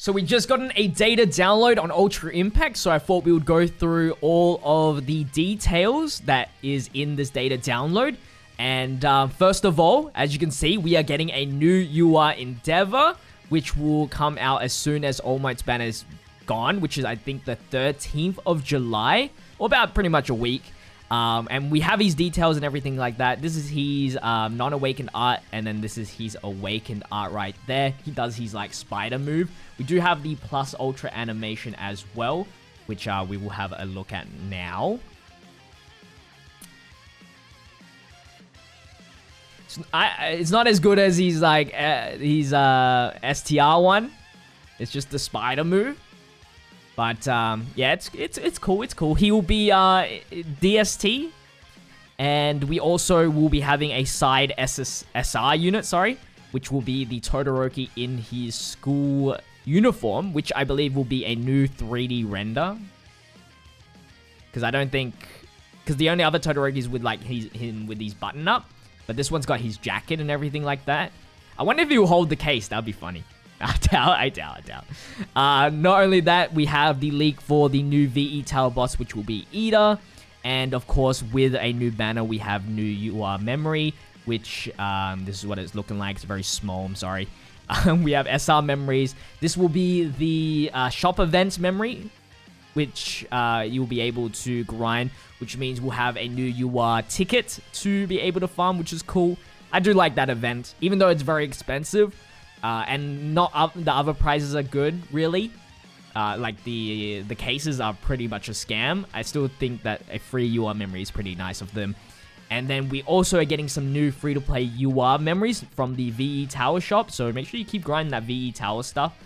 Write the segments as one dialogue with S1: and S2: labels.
S1: So we just gotten a data download on Ultra Impact, so I thought we would go through all of the details that is in this data download. And first of all, as you can see, we are getting a new UR Endeavor, which will come out as soon as All Might's banner is gone, which is, I think, the 13th of July, or about pretty much a week. And we have his details and everything like that. This is his non-awakened art, and then this is his awakened art right there. He does his like spider move. We do have the plus ultra animation as well, which we will have a look at now. It's not as good as his like STR one. It's just the spider move. But, yeah, it's cool, it's cool. He will be, DST. And we also will be having a side SR unit, which will be the Todoroki in his school uniform, which I believe will be a new 3D render. Because I don't think... Because the only other Todoroki is with, like, him with his button up. But this one's got his jacket and everything like that. I wonder if he will hold the case. That would be funny. I doubt. Not only that, we have the leak for the new VE Tower boss, which will be Ida. And of course, with a new banner, we have new UR memory, which this is what it's looking like. It's very small, I'm sorry. We have SR memories. This will be the shop events memory, which you'll be able to grind, which means we'll have a new UR ticket to be able to farm, which is cool. I do like that event, even though it's very expensive. And not the other prizes are good, really. Like the cases are pretty much a scam. I still think that a free UR memory is pretty nice of them. And then we also are getting some new free-to-play UR memories from the VE Tower shop. So make sure you keep grinding that VE Tower stuff.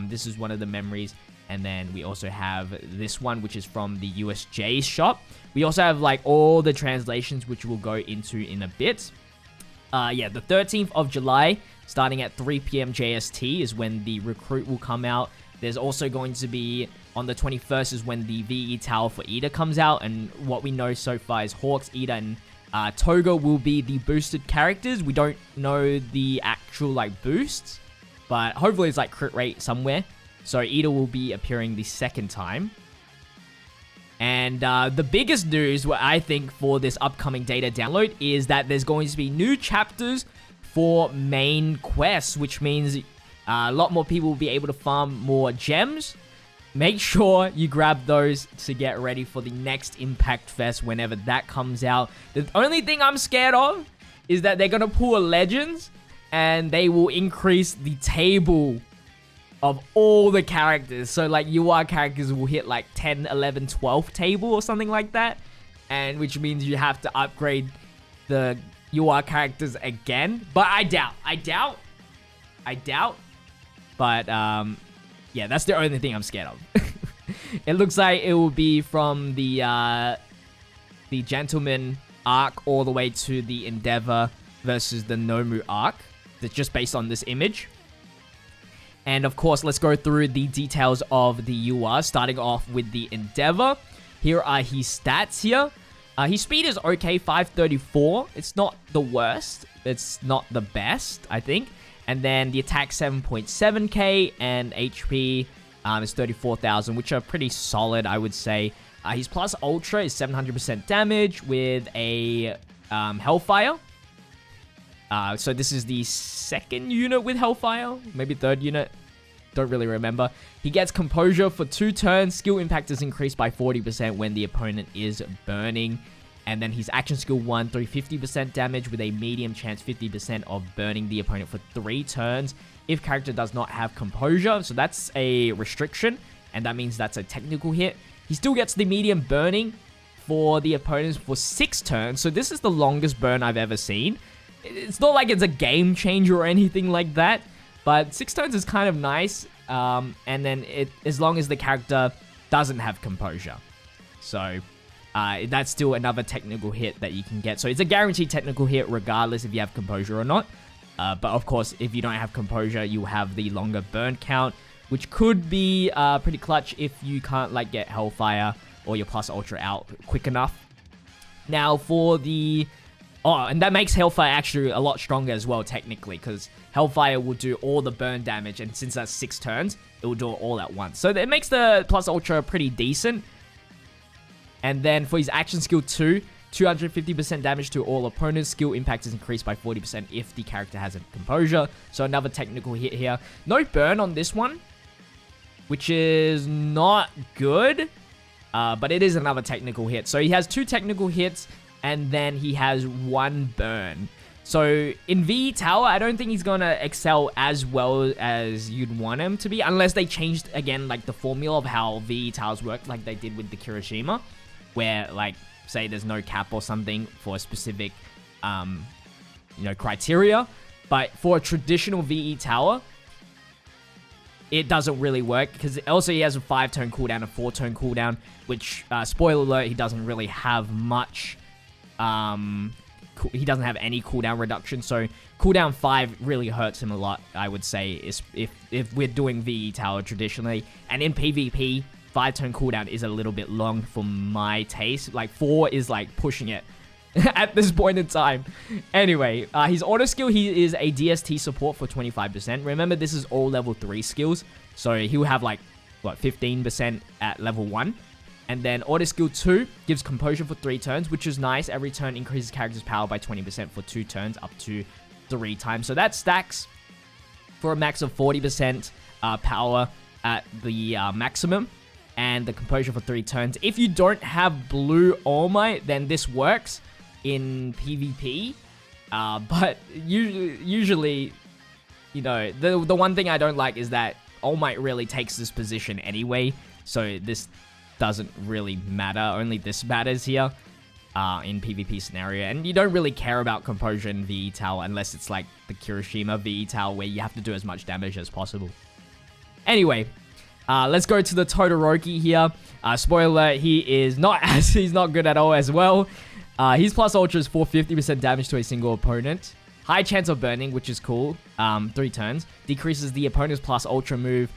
S1: This is one of the memories. And then we also have this one, which is from the USJ shop. We also have like all the translations, which we'll go into in a bit. Yeah, the 13th of July, starting at 3 p.m. JST, is when the recruit will come out. There's also going to be, on the 21st, is when the VE Tower for Ida comes out. And what we know so far is Hawks, Ida, and Toga will be the boosted characters. We don't know the actual, like, boosts. But hopefully it's, like, crit rate somewhere. So Ida will be appearing the second time. And the biggest news, what I think, for this upcoming data download is that there's going to be new chapters for main quests, which means a lot more people will be able to farm more gems. Make sure you grab those to get ready for the next Impact Fest whenever that comes out. The only thing I'm scared of is that they're going to pull a Legends and they will increase the table of all the characters. So like UR characters will hit like 10, 11, 12 table or something like that. And which means you have to upgrade the UR characters again. But I doubt. But yeah, that's the only thing I'm scared of. It looks like it will be from the Gentleman arc all the way to the Endeavor versus the Nomu arc. That's just based on this image. And of course, let's go through the details of the UR, starting off with the Endeavor. Here are his stats here. His speed is okay, 534. It's not the worst. It's not the best, I think. And then the attack 7.7k and HP is 34,000, which are pretty solid, I would say. His plus ultra is 700% damage with a Hellfire. So this is the second unit with Hellfire, maybe third unit. Don't really remember. He gets Composure for 2 turns. Skill impact is increased by 40% when the opponent is burning. And then his action skill 1, 350% damage with a medium chance 50% of burning the opponent for 3 turns if character does not have Composure. So that's a restriction, and that means that's a technical hit. He still gets the medium burning for the opponents for 6 turns. So this is the longest burn I've ever seen. It's not like it's a game changer or anything like that, but 6 turns is kind of nice. And then as long as the character doesn't have Composure. So that's still another technical hit that you can get. So it's a guaranteed technical hit regardless if you have Composure or not. But of course, if you don't have Composure, you'll have the longer burn count, which could be pretty clutch if you can't like get Hellfire or your plus ultra out quick enough. Now for the Oh, and that makes Hellfire actually a lot stronger as well, technically, because Hellfire will do all the burn damage, and since that's 6 turns, it will do it all at once. So it makes the Plus Ultra pretty decent. And then for his action skill 2, 250% damage to all opponents. Skill impact is increased by 40% if the character has a composure. So another technical hit here. No burn on this one, which is not good. But it is another technical hit. So he has 2 technical hits, and then he has 1 burn. So in VE Tower, I don't think he's going to excel as well as you'd want him to be, unless they changed, again, like the formula of how VE Towers work, like they did with the Kirishima, where, like, say there's no cap or something for a specific, criteria. But for a traditional VE Tower, it doesn't really work, because also he has a 5-turn cooldown, a 4-turn cooldown, which, spoiler alert, he doesn't really have much, he doesn't have any cooldown reduction, so cooldown 5 really hurts him a lot, I would say, is if we're doing VE Tower traditionally. And in PvP, 5-turn cooldown is a little bit long for my taste. Like, 4 is, like, pushing it at this point in time. Anyway, his auto skill, he is a DST support for 25%. Remember, this is all level 3 skills, so he'll have, like, what, 15% at level 1. And then auto skill 2 gives composure for 3 turns, which is nice. Every turn increases character's power by 20% for 2 turns, up to 3 times. So that stacks for a max of 40% power at the maximum. And the composure for 3 turns. If you don't have Blue All Might, then this works in PvP. But usually, the one thing I don't like is that All Might really takes this position anyway. So this doesn't really matter. Only this matters here in PvP scenario. And you don't really care about composure in VE Tower unless it's like the Kirishima VE Tower where you have to do as much damage as possible. Anyway, let's go to the Todoroki here. Spoiler, he's not good at all as well. His Plus Ultra is for 50% damage to a single opponent. High chance of burning, which is cool. 3 turns. Decreases the opponent's Plus Ultra move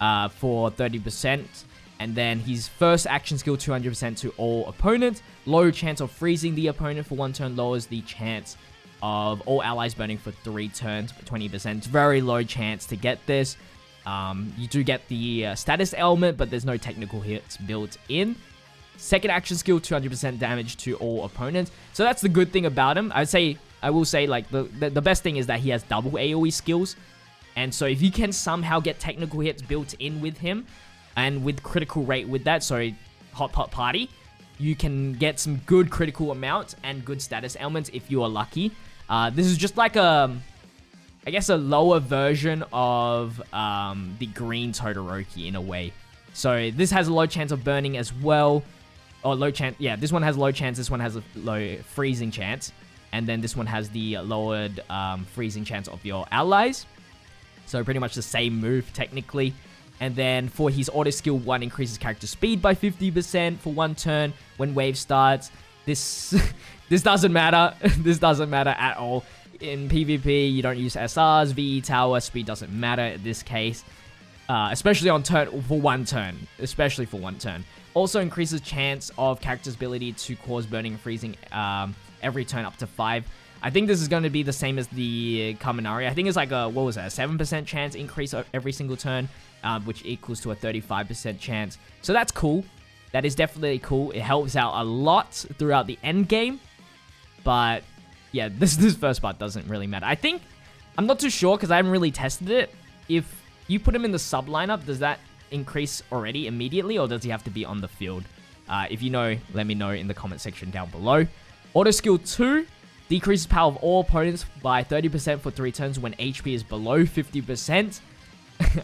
S1: for 30%. And then his first action skill, 200% to all opponents. Low chance of freezing the opponent for 1 turn. Lowers the chance of all allies burning for 3 turns for 20%. It's very low chance to get this. You do get the status element, but there's no technical hits built in. Second action skill, 200% damage to all opponents. So that's the good thing about him. I will say, like, the best thing is that he has double AoE skills. And so if you can somehow get technical hits built in with him, and with critical rate with that, so Hot Pot Party, you can get some good critical amounts and good status elements if you are lucky. This is just like I guess a lower version of the green Todoroki in a way. So this has a low chance of burning as well. Or low chance, yeah, this one has low chance, this one has a low freezing chance. And then this one has the lowered freezing chance of your allies. So pretty much the same move technically. And then for his auto skill 1, increases character speed by 50% for 1 turn when wave starts. This doesn't matter. This doesn't matter at all. In PvP, you don't use SRs, VE Tower, speed doesn't matter in this case. Especially for 1 turn. Especially for 1 turn. Also increases chance of character's ability to cause burning and freezing every turn up to 5. I think this is going to be the same as the Kaminari. I think it's like a 7% chance increase every single turn, which equals to a 35% chance. So that's cool. That is definitely cool. It helps out a lot throughout the end game. But yeah, this first part doesn't really matter. I'm not too sure because I haven't really tested it. If you put him in the sub lineup, does that increase already immediately, or does he have to be on the field? If you know, let me know in the comment section down below. Auto skill 2. Decreases power of all opponents by 30% for 3 turns when HP is below 50%.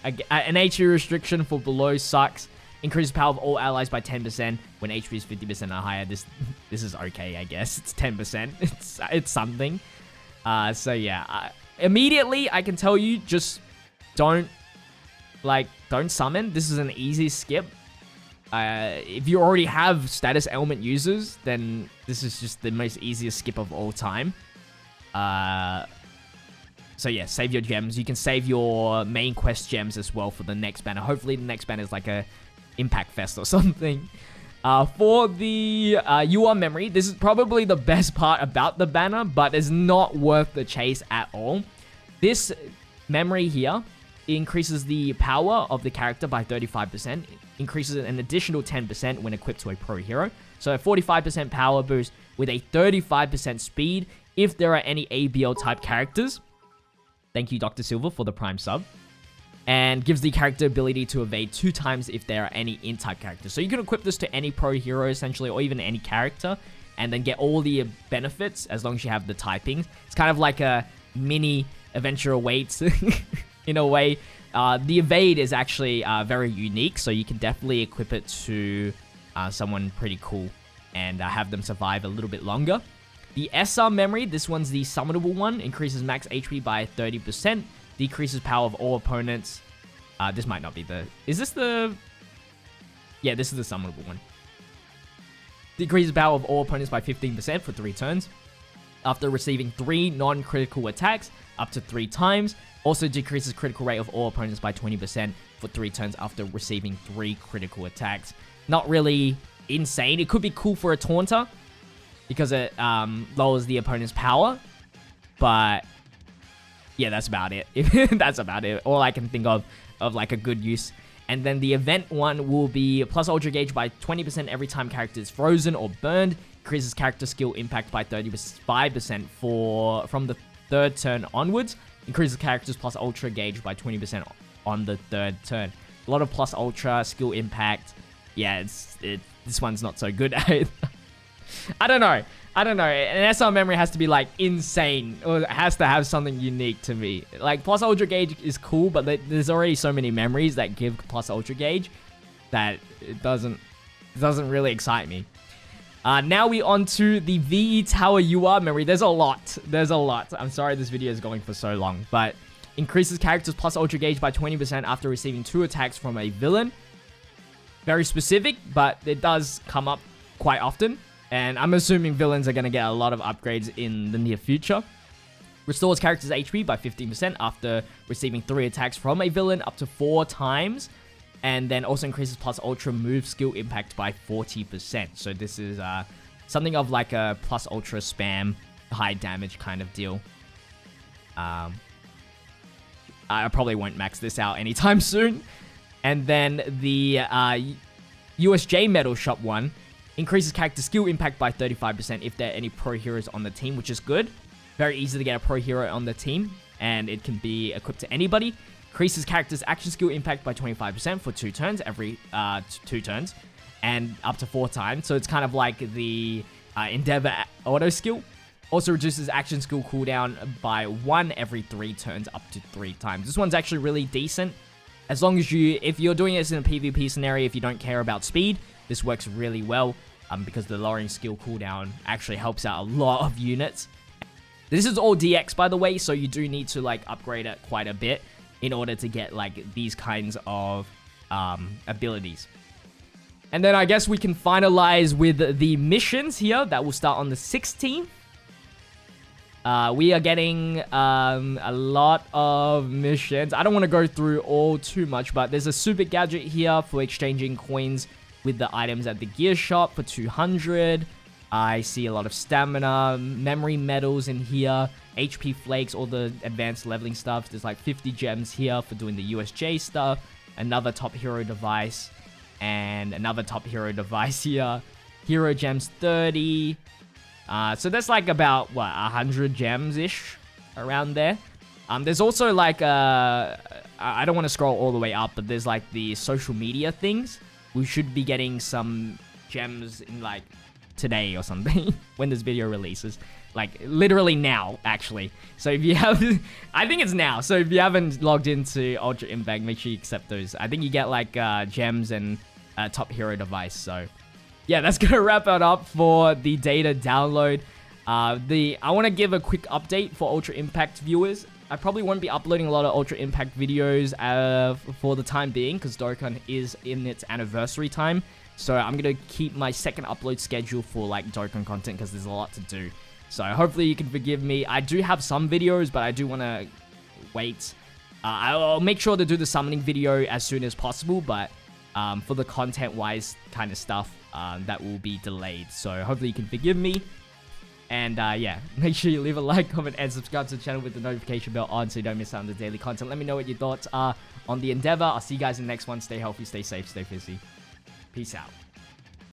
S1: An HP restriction for below sucks. Increases power of all allies by 10% when HP is 50% or higher. This is okay, I guess. It's 10%. It's something. So yeah. Immediately, I can tell you, just don't summon. This is an easy skip. If you already have status element users, then this is just the most easiest skip of all time. So yeah, save your gems. You can save your main quest gems as well for the next banner. Hopefully the next banner is like a Impact Fest or something. For the UR memory, this is probably the best part about the banner, but it's not worth the chase at all. This memory here increases the power of the character by 35%, increases an additional 10% when equipped to a pro hero. So a 45% power boost with a 35% speed if there are any ABL type characters. Thank you, Dr. Silver, for the prime sub. And gives the character ability to evade 2 times if there are any int type characters. So you can equip this to any pro hero essentially, or even any character, and then get all the benefits as long as you have the typings. It's kind of like a mini Adventure Awaits in a way. The evade is actually very unique, so you can definitely equip it to someone pretty cool and have them survive a little bit longer. The SR memory, this one's the summonable one, increases max HP by 30%, decreases power of all opponents. This might not be the... Is this the... Yeah, this is the summonable one. Decreases power of all opponents by 15% for 3 turns. After receiving 3 non-critical attacks, up to 3 times. Also decreases critical rate of all opponents by 20% for 3 turns after receiving 3 critical attacks. Not really insane. It could be cool for a taunter, because it lowers the opponent's power. But yeah, that's about it. That's about it. All I can think of like a good use. And then the event one will be plus Ultra Gauge by 20% every time character is frozen or burned. Increases character skill impact by 35% from the 3rd turn onwards. Increases characters plus Ultra Gauge by 20% on the 3rd turn. A lot of plus Ultra skill impact. Yeah, this one's not so good. I don't know. An SR memory has to be like insane, or it has to have something unique to me. Like plus Ultra Gauge is cool, but there's already so many memories that give plus Ultra Gauge that it doesn't really excite me. Now we on to the VE Tower UR memory. There's a lot. I'm sorry this video is going for so long, but increases characters plus Ultra Gauge by 20% after receiving 2 attacks from a villain. Very specific, but it does come up quite often. And I'm assuming villains are going to get a lot of upgrades in the near future. Restores characters' HP by 15% after receiving 3 attacks from a villain up to 4 times. And then also increases plus ultra move skill impact by 40%. So this is something of like a plus ultra spam, high damage kind of deal. I probably won't max this out anytime soon. And then the USJ Metal Shop one increases character skill impact by 35% if there are any pro heroes on the team, which is good. Very easy to get a pro hero on the team, and it can be equipped to anybody. Increases character's action skill impact by 25% for 2 turns, every 2 turns, and up to 4 times. So it's kind of like the Endeavor auto skill. Also reduces action skill cooldown by 1 every 3 turns, up to 3 times. This one's actually really decent. As long as if you're doing this in a PvP scenario, if you don't care about speed, this works really well because the lowering skill cooldown actually helps out a lot of units. This is all DX, by the way, so you do need to like upgrade it quite a bit in order to get like these kinds of abilities. And then I guess we can finalize with the missions here that will start on the 16th. We are getting a lot of missions. I don't want to go through all too much, but there's a super gadget here for exchanging coins with the items at the gear shop for 200. I see a lot of stamina, memory medals in here, HP flakes, all the advanced leveling stuff. There's like 50 gems here for doing the USJ stuff, another top hero device, and another top hero device here. Hero gems 30. So that's like about, what, 100 gems-ish around there. There's also like, I don't want to scroll all the way up, but there's like the social media things. We should be getting some gems in like today or something when this video releases. Like literally now, actually. So if you have, I think it's now. So if you haven't logged into Ultra Impact, make sure you accept those. I think you get like gems and top hero device. So yeah, that's gonna wrap it up for the data download. I want to give a quick update for Ultra Impact viewers. I probably won't be uploading a lot of Ultra Impact videos for the time being because Dokkan is in its anniversary time. So I'm going to keep my second upload schedule for like Dokkan content because there's a lot to do. So hopefully you can forgive me. I do have some videos, but I do want to wait. I'll make sure to do the summoning video as soon as possible, but for the content-wise kind of stuff that will be delayed. So hopefully you can forgive me. And yeah, make sure you leave a like, comment, and subscribe to the channel with the notification bell on so you don't miss out on the daily content. Let me know what your thoughts are on the endeavor. I'll see you guys in the next one. Stay healthy, stay safe, stay fizzy. Peace out.